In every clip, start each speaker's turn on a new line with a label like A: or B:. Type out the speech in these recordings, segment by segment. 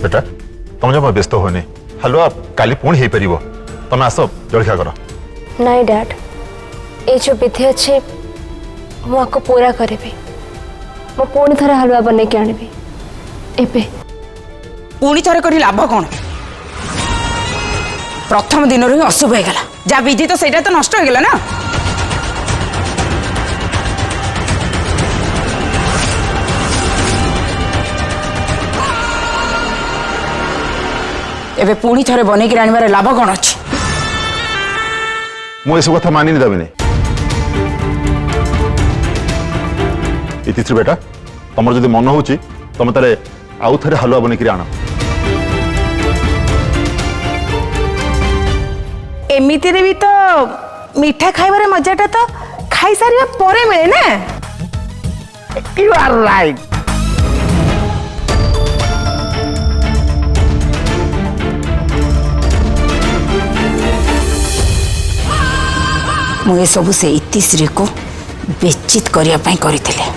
A: बेटा तुम जमा व्यस्त होनी हलवा काली पुणी हो पार तुम आस जलखिया कर
B: नहीं डैड ये जो विधि अच्छे मुझे पूरा करी मो पुणी थे हलवा बन के आनबी एबे
C: पुणी थे कर लाभ कौन प्रथम दिन ही अशुभ हो गला जहाँ विधि तो सेटा तो नष्ट हो गला ना एबे पुणी थे बन के आनबार लाभ कौन अच्छी
A: मुझे सब कथा मानि देविनी इतिश्री बेटा तुम जब मन हो तुम ताले आउ थे हलवा बन आण
C: एमिति भी तो मीठा खाइबार मजाटा तो खाई सारिया परे मिले ना यू आर राइट मुझे सब से इतिश्री को बेचित करने करथिले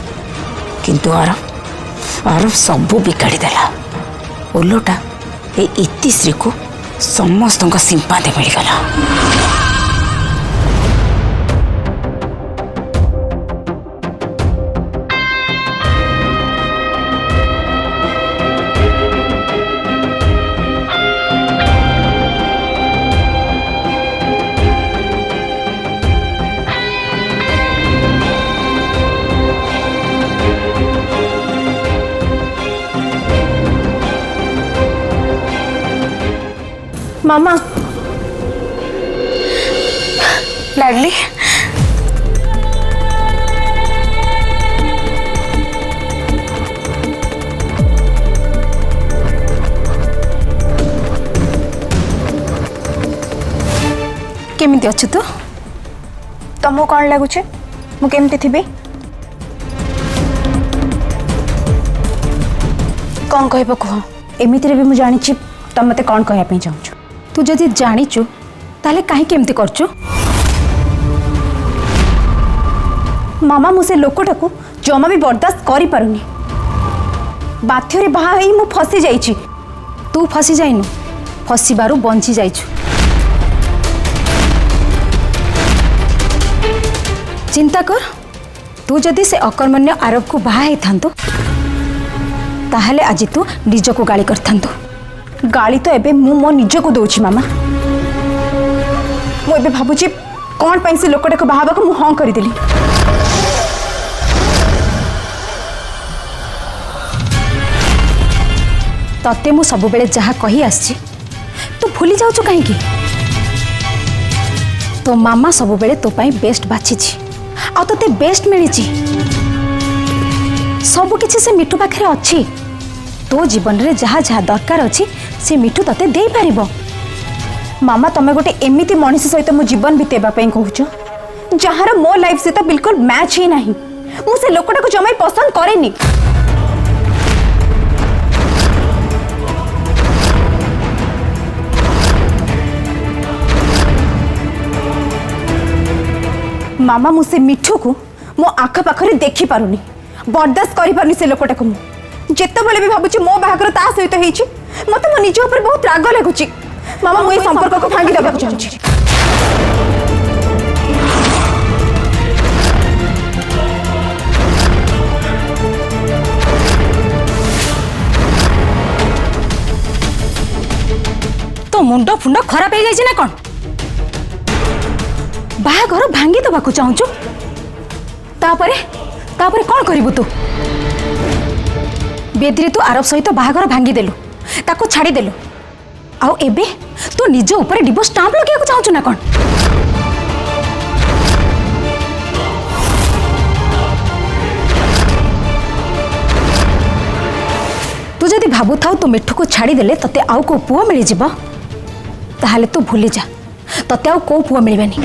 C: किंतु आरव सबू बिगाड़ी देला ओलोटा ए इतिश्री को समस्त सिंपादी मिलगला
B: मामा
C: लाडली
B: केमिति अच्छु तू तुमको कौन लगुचे मु केमिति थिबी कौन कहब कह एमिति भी मुझे जानी तुम मत कौन कहवाई चाहू तू जदि जानीचु ताले कहीं केमती करचु मामा मुझे लोकटा को जमा भी बर्दाश्त करि पारुनी बाथ्य बाहा मु फसी जाइछि तू फसी जाइनु फसीबारु बंची जाइछु चिंता कर तू जदि से अकर्मण्य आरोप को बाहा ही थांतु ताहले आज तू निज को गाली करथांतु गाली तो एबे मु मो निज को दउछि मामा मु एबे भाबुछि कोन पई से लोकटा को बाहाबा को मु हां करि देली तते मु सब बेले जहा कही आछि तू भूली जाउछु काहे की तो मामा सब बेले तो पई बेस्ट बाछि छी आ तते बेस्ट मिली छी सब किछि से मिठू पाखरे अछि तो जीवन रे जहा जहा दरकार अछि से मिठू तते दे पारिबो मामा तमे गोटे एमिति मनीष सहित मो जीवन बितेबा पई कहूछ जहार मो लाइफ से तो बिल्कुल मैच ही नहीं मु से लोकटा को जमाई पसंद करेनी मामा मुझे मिठू को मो आख पाखरे देखि पारुनी बर्दाश्त करि पारुनी से लोकटा को जेते बेले भी भाबुची मो बाहागर ता सहित हेछि मते मो निज ऊपर बहुत राग लागुची मामा मो ए संपर्क को भांगी देबा चाहूची तो मुंडो फुंडो खराब हो जाइछि ना कोन बाहागर भांगी देबा को चाहूचु तापरे कौन करिबु तू बेदरी तू आरब सहित बाहागर भांगी देलु ताको छाड़ी देलु आउ एबे तू निज ऊपर डिवोर्स स्टाम्प लगे को चाहूचु ना कोन तू जदि भाबु थाउ तू मिठू को छाड़ी देले तते आउ को पुओ मिली जिवो ताहाले तू भूली जा तते आउ को पुओ मिलबेनी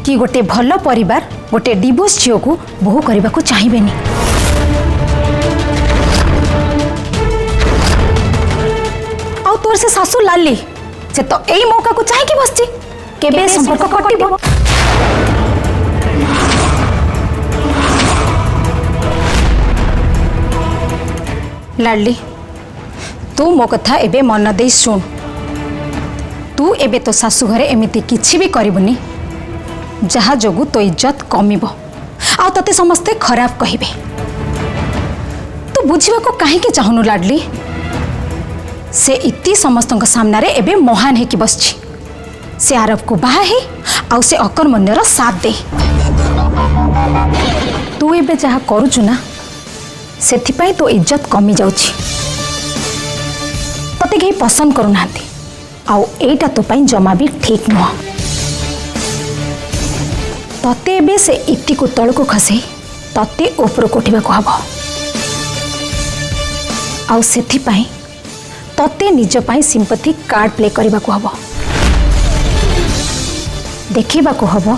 B: कि गोटे भल परिवार गोटे डिवोर्स झील को बोहू करने को चाहिए आ तोर से सासू लाली से तो यही मौका को चाहिए बसची केबे संपर्क कटिबो। लाडली तू मो कथा एबे मन दे सुन। तू एबे तो सासु घरे एमिति किछि भी करिबुनी जहा जोगु तो इज्जत कमिबो आ तते समस्ते खराब कहिबे। तू बुझिबा को काहे के चाहनु लाडली? से इति समस्तक सामना रे एबे महान हे कि बसछि। से आरब को बाहा हे आ से अकर्मण्यर साथ दे। तू एबे जहा करूछु ना सेथिपाई तो इज्जत कमी जाउछि। तते केही पसंद करू नांती आउ एटा तो पाई जमा भी ठीक नुह। तते एबे से इट्टी को तल को खसे तते ऊपर कोठिबा को हबो। आउ सेथिपाई तते निज पाई सिंपैथी कार्ड प्ले करबा को हबो। देखिबा को हबो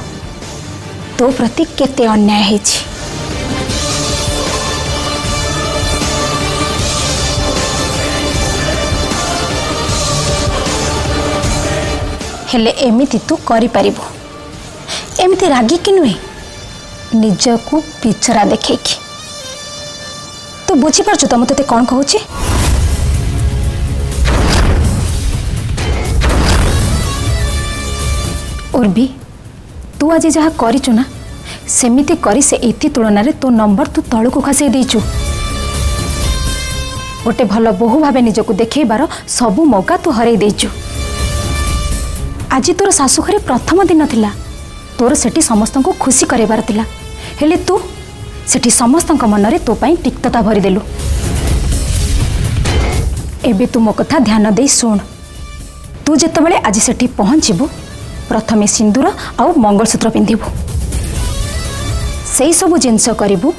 B: तो प्रति केते अन्याय हेछि। हेले एमिति तू करि परिबो। एमिति रागी कि नुहे निज को पिछरा देखे कि तू बुझी पारछु त मते कौन कहूची। और भी तू आज जहाँ करिचु ना सेमिति करी से इति तुलना रे तो नंबर तू तळु को खसै देइछु। गोटे भल बहु भावे निजको देखैबार सबु मौका तू हरै देइछु। आज तोर सासु घरे प्रथम दिन थिला तोर सेठी समस्त को खुशी करेबार थिला हेले तू सेठी समस्त मन रे तो पाई तिक्तता भरी देलु। एबे तू मो कथा ध्यान दे सुन। तू जेतबेले आज सेठी पहुंचबू प्रथमे सिंदूर आउ मंगलसूत्र पिंधिबू। सेई सब जिंस करिबू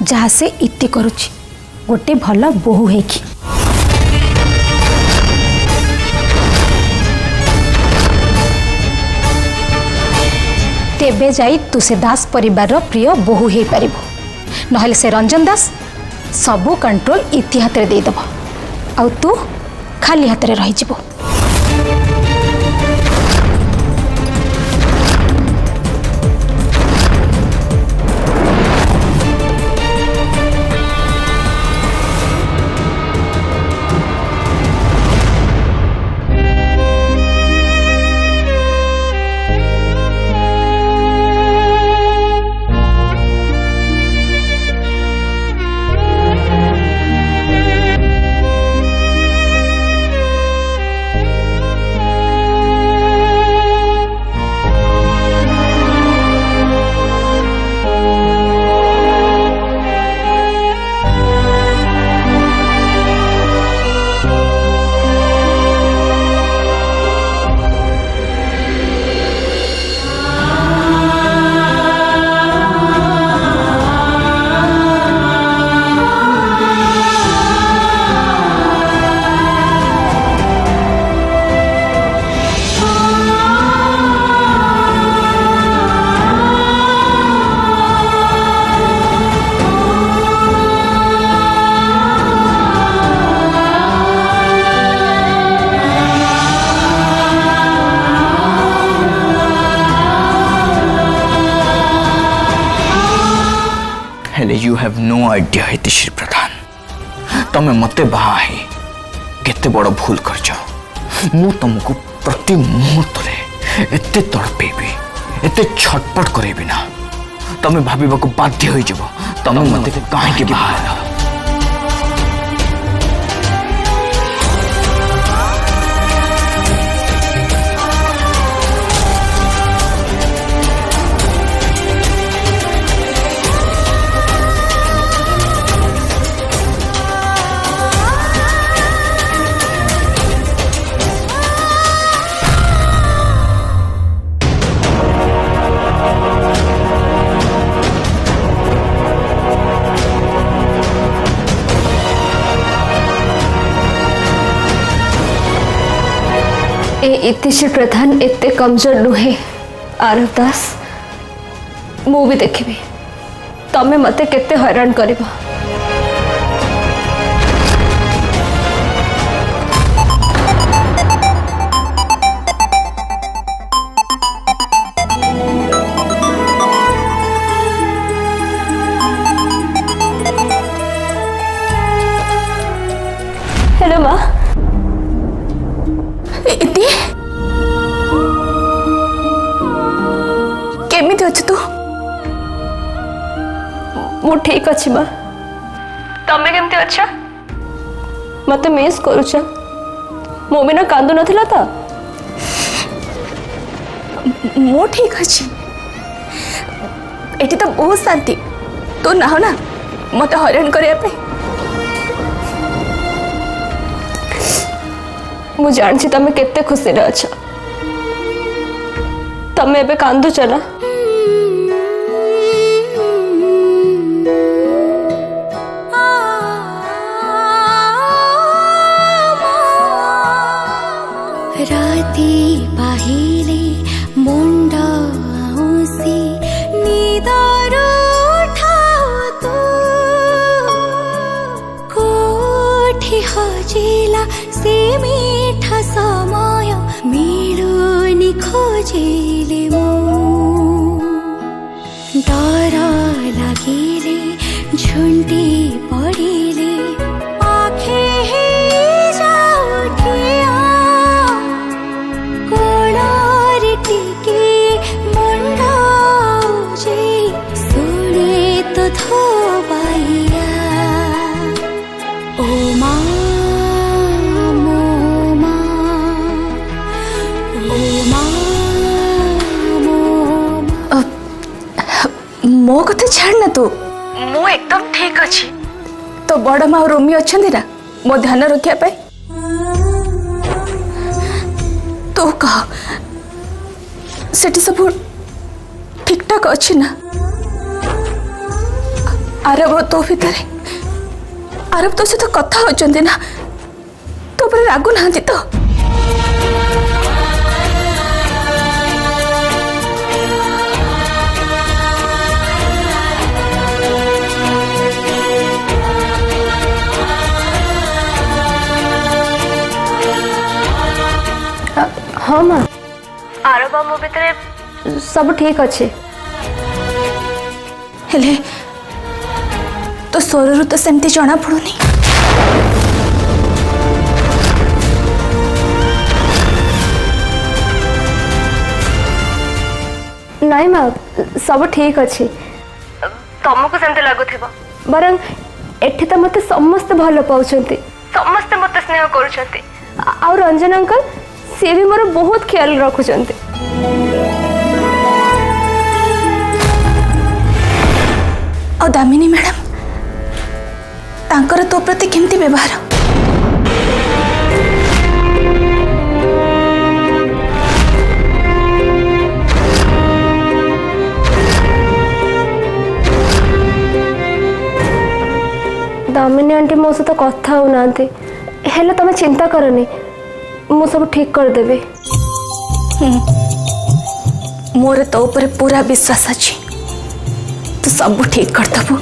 B: जहा से इति करूची गोटे भल बोहू हेकी। तेबे जाई तू से दास परिवार प्रिय बोहू हे पारिबू। नहले से रंजन दास सबू कंट्रोल इति हाथ रे दे दबो आउ तू खाली हाथ रे रहि जिवो।
D: हेले you have no idea Hitasri प्रधान तमे मते बाहा है केते बड़ भूल करछ। मु तुमको प्रति मुहूर्त रे एते तड़पेबी एते छटपट करेबी ना तमे भाबीबा को बाध्य होई जबो तमे मते काहे के बाहा।
E: इतिश्री प्रधान एते कमजोर नुहे। आरव दास मु भी देखिबी तमे मते केते हैरान करिबो। मु ठीक अच्छी माँ तमें केमती अच्छा मत मिस करुच मो बिना कांदु नथिला तो
B: मु ठीक अच्छी एटी तो बहुत शांति तो ना हो ना मत हैरान करने
E: मु जानछि तमें केते खुशी रे अच्छा तमें एबे कांदुच ना
F: राती पाहिले मुंड आउसी निदर उठाउ तू कोठी हजिला से मीठा समय मिलुनी खोजिले मु डर लागिले झुंडी पड़िले आखे
B: मो कथा छाड़ ना तू मु एकदम ठीक अच्छी तो बड़ माँ रोमी अच्छा ना मो ध्यान रखा पाए तो कह सेठी सब ठीक ठाक अच्छी ना आरब तो भितर आरब तो सहित कथा होचंदी ना तो पर रागु ना तो
E: हाँ माँ आरब मो भितर सब ठीक अच्छे
B: हेले तो स्वरु तो सेमती जना पड़ुनी
E: नाई माँ सब ठीक अच्छे तुमको सेमती लगुथिबो बरं एठी तो मते समस्त भल पाउछंती समस्त मते स्नेह करूछंती आ रंजन अंकल सी भी मोर बहुत ख्याल रखुचंती
B: और दामिनी मैडम तांकर तो प्रति केमती व्यवहार
E: दामिनी आंटी मो सहित कथा हो नांती हेले तमे चिंता करनी मु सब ठीक कर देबे
B: मोर तो ऊपर पूरा विश्वास अच्छी तू सब ठीक कर दबु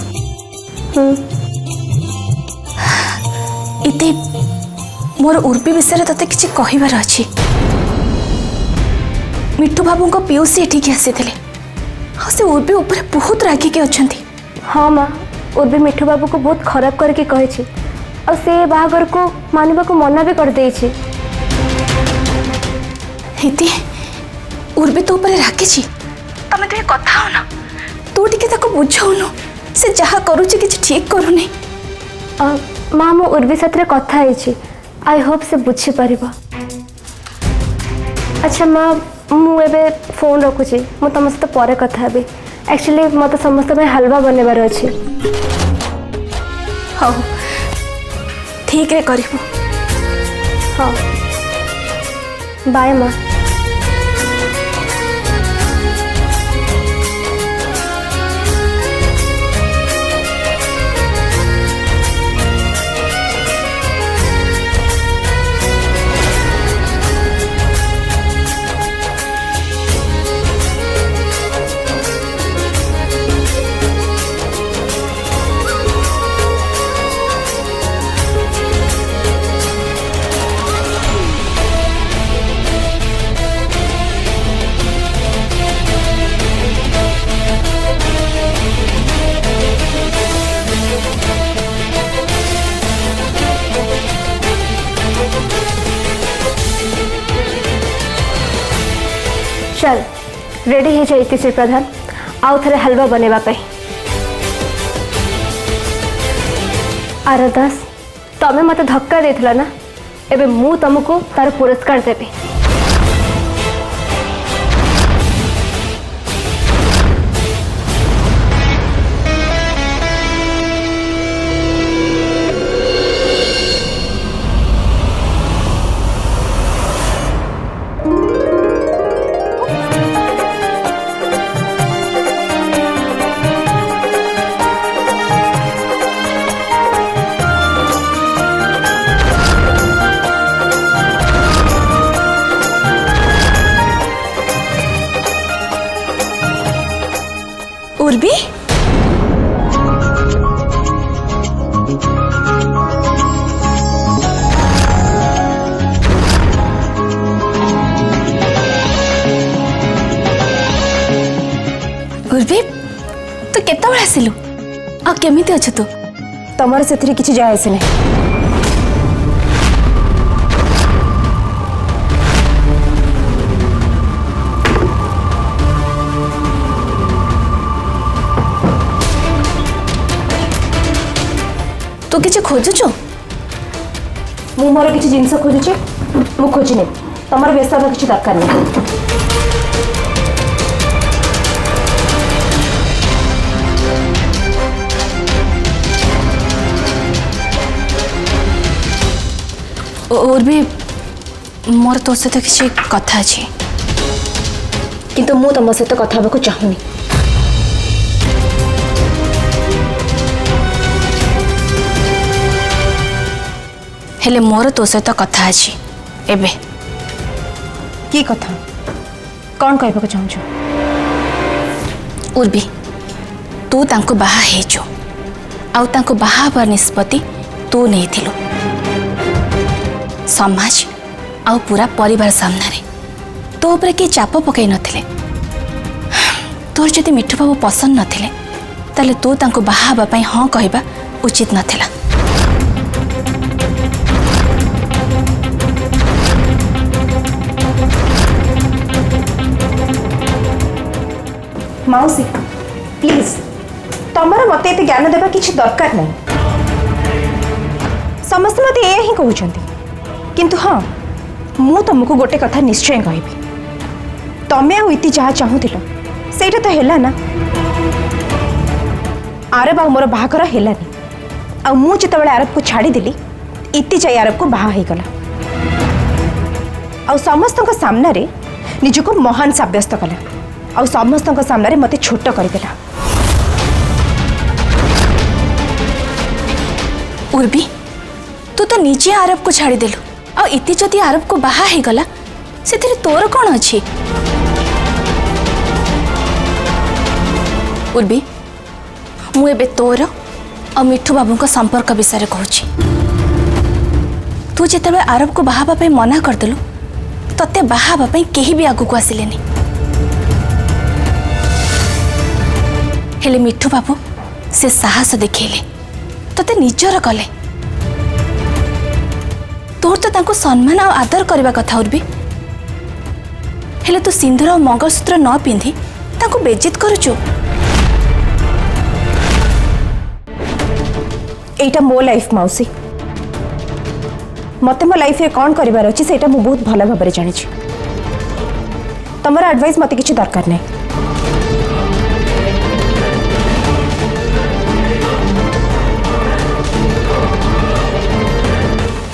B: इते मोर उर्वी विषय तते किछि कहिबार अछि मिठू बाबू को पीयूसी एठी आसी थिले हाँ से उर्वी ऊपर बहुत रागी के अछंती
E: हाँ माँ उर्वी मिठू बाबू को बहुत खराब करके कही और से बाहागर को मानवा को मना भी कर देछि
B: हेती उर्वी तो ऊपर रागी तमे तो कथा हो ना तू टिके ताको बुझाउनु से जहा करूची किछि ठीक करूनी
E: माँ मो उर्वी साथ कथा है आई होप से बुझी पारिबो अच्छा माँ मु एबे फोन रखुची मु तुम सहित पर कथा हेबी एक्चुअली मत समस्त में हलवा बनेबार अछि
B: हाँ ठीक रे करिबो
E: हाँ बाय माँ चल रेडी हो जाइए श्री प्रधान आउ थे हलवा बनेवा पे आर दास तमें मत धक्का देथिला ना एबे मु तुमको तार पुरस्कार देबी।
B: उर्वी उर्वी तू केतबेले आसिलु आ केमिति अछ तू तमर सेथरे किछि जाय आसे नै तू किसी खोजुचु मु मोर किसी जिनस खोजुचे मु खोजिने तमर व्यस्त हवा किसी दरकार नहीं। और भी मोर तो सहित किसी कथा अच्छी किंतु मु तुम सहित कथा हवा चाहूनी। हेले मोर तो सहित कथा अच्छी एबे की कथा कौन कहबा को चाहूछु? उर्वी तू तांको बाहा हेचो आउ तांको बाहा हबार निष्पत्ति तू नहीं थिलु समाज आउ पूरा परिवार सामने रे तो ऊपर के चाप पकई नथिले। तोर जदि मिठू बाबू पसंद नथिले ताले तू तांको बाहा हबा पई हां कहबा उचित नथिला। मौसी प्लीज तमर मत ये ज्ञान देवा किसी दरकार नहीं। समस्त मत ये ही कहते किंतु हाँ मु तुमको गोटे कथा निश्चय कहबी तमें आ इति जहाँ चाहूल सेटा तो है ना आरब आ मोर बाहागर है आ मु जिते आरब को छाड़ीदेली इति जाई आरब को बाहा हो गला आ समस्त सामने निजको महान सब्यस्त कला आ समस्त सामने मत छोट करदेला। उर्वी तू तो निजे आरब को छाड़ीदेलु आ इति जदि आरब को बाहा हो गला से तोर कौन अच्छी? उर्वी मु एबे तोर और मिठू बाबू का संपर्क विषय कहूची। तू जिते आरब को बाहा पे मना करदेलु तते बाहा पे केही भी आगु को आसिलेनी। हेले मिठू बाबू से साहस देखैले तते निजर कले तोर तो तांको सम्मान और आदर करबा कथा उर्वी हेले तू सिंदूर और मंगलसूत्र न पिंधि तांको बेइज्जत करूचु। एटा मो लाइफ मौसी मते मो लाइफ रे कौन करिवार अछि सेटा मु बहुत भल भाबरे जानि छी। तमर एडवाइस मते किछि दरकार नै।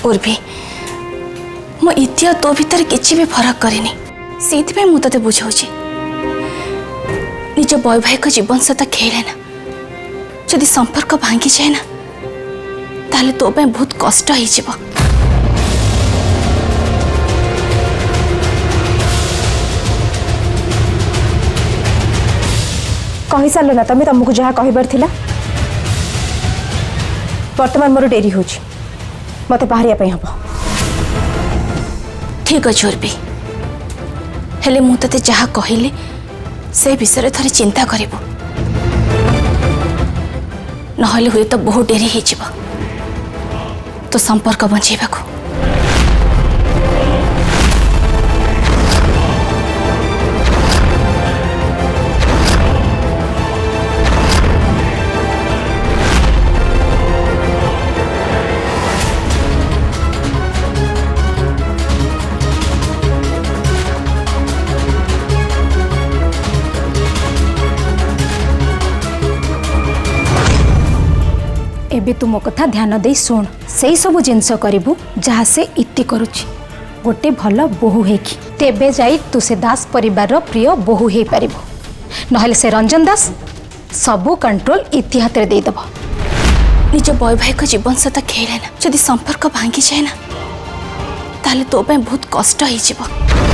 B: उर्वी मो इति तो भीतर किछि भी फरक करिनी सेति मु तते बुझाउछि निज वैवाहिक जीवन सहित खेले ना जदि संपर्क भांगी जाए ना ताले तो पे बहुत कष्ट हो जिवो। कहि सारलो ना तमे तुमको जहाँ कहबार थिला वर्तमान मोर डेरी होछि मते बाहरिया पई हबो। ठीक अछि उर्वी हेले मु तते जहाँ कहिले से विषय थोड़ी चिंता करिबो नहले हुए तो बहुत डेरी हो जिवो तो संपर्क बंचेबाकू। एबे तू मो कथा ध्यान दे शुण से सब जिनस करू जहाँ से इति करुची गोटे भल बोहू हेकी तेबे जाई तू से दास परिवार प्रिय बोहू हे पारिबो नहले से रंजन दास सबू कंट्रोल इति हाथ रे देदब
G: निज वैवाहिक जीवन सहित खेले ना जदि संपर्क भांगी जाए ना ताले तो बहुत कष्ट हो।